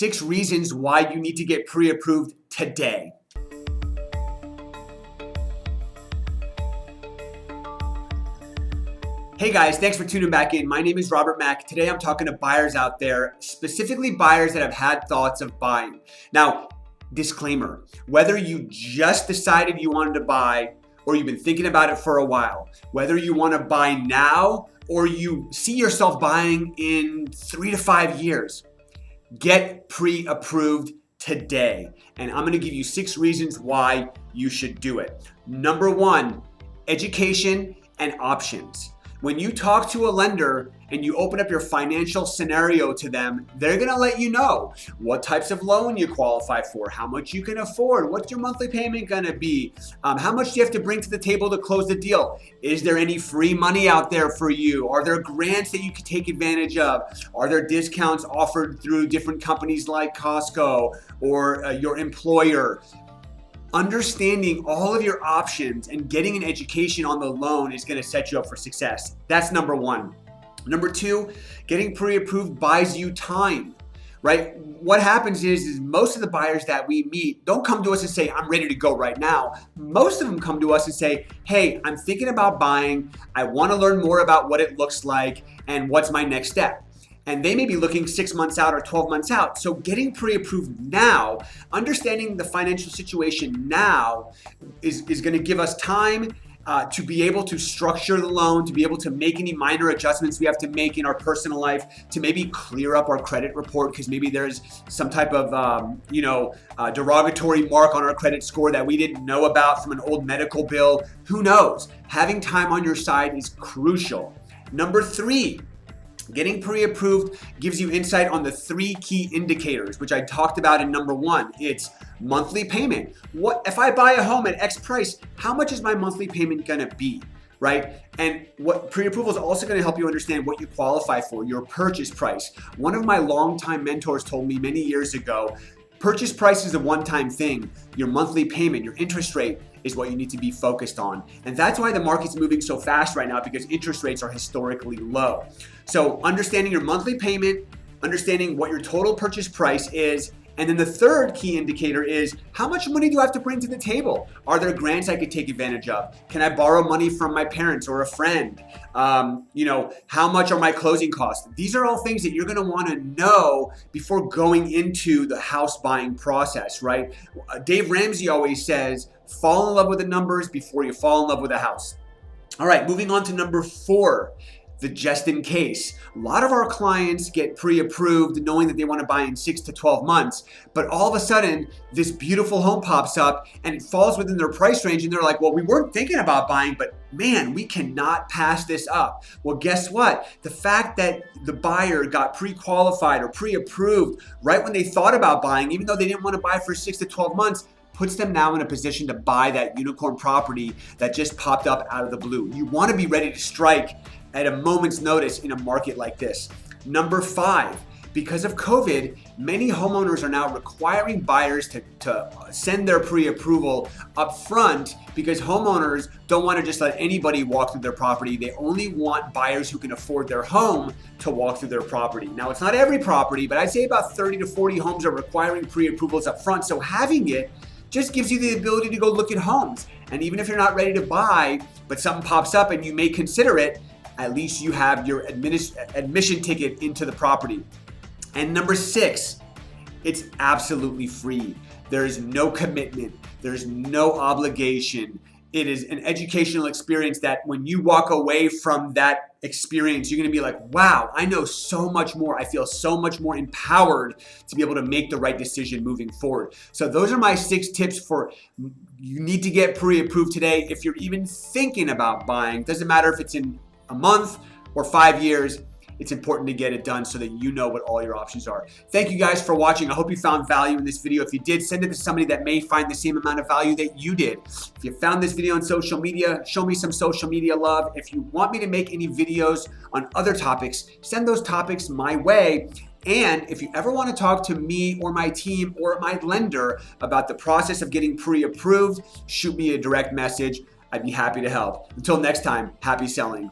6 reasons why you need to get pre-approved today. Hey guys, thanks for tuning back in. My name is Robert Mack. Today I'm talking to buyers out there, specifically buyers that have had thoughts of buying. Now, disclaimer, whether you just decided you wanted to buy or you've been thinking about it for a while, whether you want to buy now or you see yourself buying in 3 to 5 years, get pre-approved today. And I'm going to give you 6 reasons why you should do it. Number 1, education and options. When you talk to a lender and you open up your financial scenario to them, they're gonna let you know what types of loan you qualify for, how much you can afford, what's your monthly payment gonna be, how much do you have to bring to the table to close the deal? Is there any free money out there for you? Are there grants that you can take advantage of? Are there discounts offered through different companies like Costco or your employer? Understanding all of your options and getting an education on the loan is going to set you up for success. That's number 1. Number 2, getting pre-approved buys you time, right? What happens is most of the buyers that we meet don't come to us and say, I'm ready to go right now. Most of them come to us and say, hey, I'm thinking about buying. I want to learn more about what it looks like and what's my next step. And they may be looking 6 months out or 12 months out. So getting pre-approved now, understanding the financial situation now is going to give us time to be able to structure the loan, to be able to make any minor adjustments we have to make in our personal life, to maybe clear up our credit report because maybe there's some type of derogatory mark on our credit score that we didn't know about from an old medical bill. Who knows? Having time on your side is crucial. Number 3, getting pre-approved gives you insight on the 3 key indicators, which I talked about in number 1. It's monthly payment. What if I buy a home at X price, how much is my monthly payment gonna be, right? And what pre-approval is also gonna help you understand what you qualify for, your purchase price. One of my longtime mentors told me many years ago, purchase price is a one-time thing. Your monthly payment, your interest rate is what you need to be focused on. And that's why the market's moving so fast right now, because interest rates are historically low. So understanding your monthly payment, understanding what your total purchase price is, and then the 3rd key indicator is how much money do I have to bring to the table? Are there grants I could take advantage of? Can I borrow money from my parents or a friend? How much are my closing costs? These are all things that you're gonna wanna know before going into the house buying process, right? Dave Ramsey always says, fall in love with the numbers before you fall in love with a house. All right, moving on to number 4. The just in case. A lot of our clients get pre-approved knowing that they want to buy in 6 to 12 months, but all of a sudden this beautiful home pops up and it falls within their price range and they're like, well, we weren't thinking about buying, but man, we cannot pass this up. Well, guess what? The fact that the buyer got pre-qualified or pre-approved right when they thought about buying, even though they didn't want to buy for 6 to 12 months, puts them now in a position to buy that unicorn property that just popped up out of the blue. You want to be ready to strike at a moment's notice in a market like this. Number 5, because of COVID, many homeowners are now requiring buyers to send their pre-approval up front because homeowners don't want to just let anybody walk through their property. They only want buyers who can afford their home to walk through their property. Now, it's not every property, but I'd say about 30 to 40 homes are requiring pre-approvals up front. So having it just gives you the ability to go look at homes. And even if you're not ready to buy, but something pops up and you may consider it, at least you have your admission ticket into the property. And number 6, it's absolutely free. There is no commitment. There's no obligation. It is an educational experience that when you walk away from that experience, you're gonna be like, wow, I know so much more. I feel so much more empowered to be able to make the right decision moving forward. So those are my 6 tips for you need to get pre-approved today. If you're even thinking about buying, doesn't matter if it's in a month or 5 years, it's important to get it done so that you know what all your options are. Thank you guys for watching. I hope you found value in this video. If you did, send it to somebody that may find the same amount of value that you did. If you found this video on social media, show me some social media love. If you want me to make any videos on other topics, send those topics my way. And if you ever want to talk to me or my team or my lender about the process of getting pre-approved, shoot me a direct message. I'd be happy to help. Until next time, happy selling.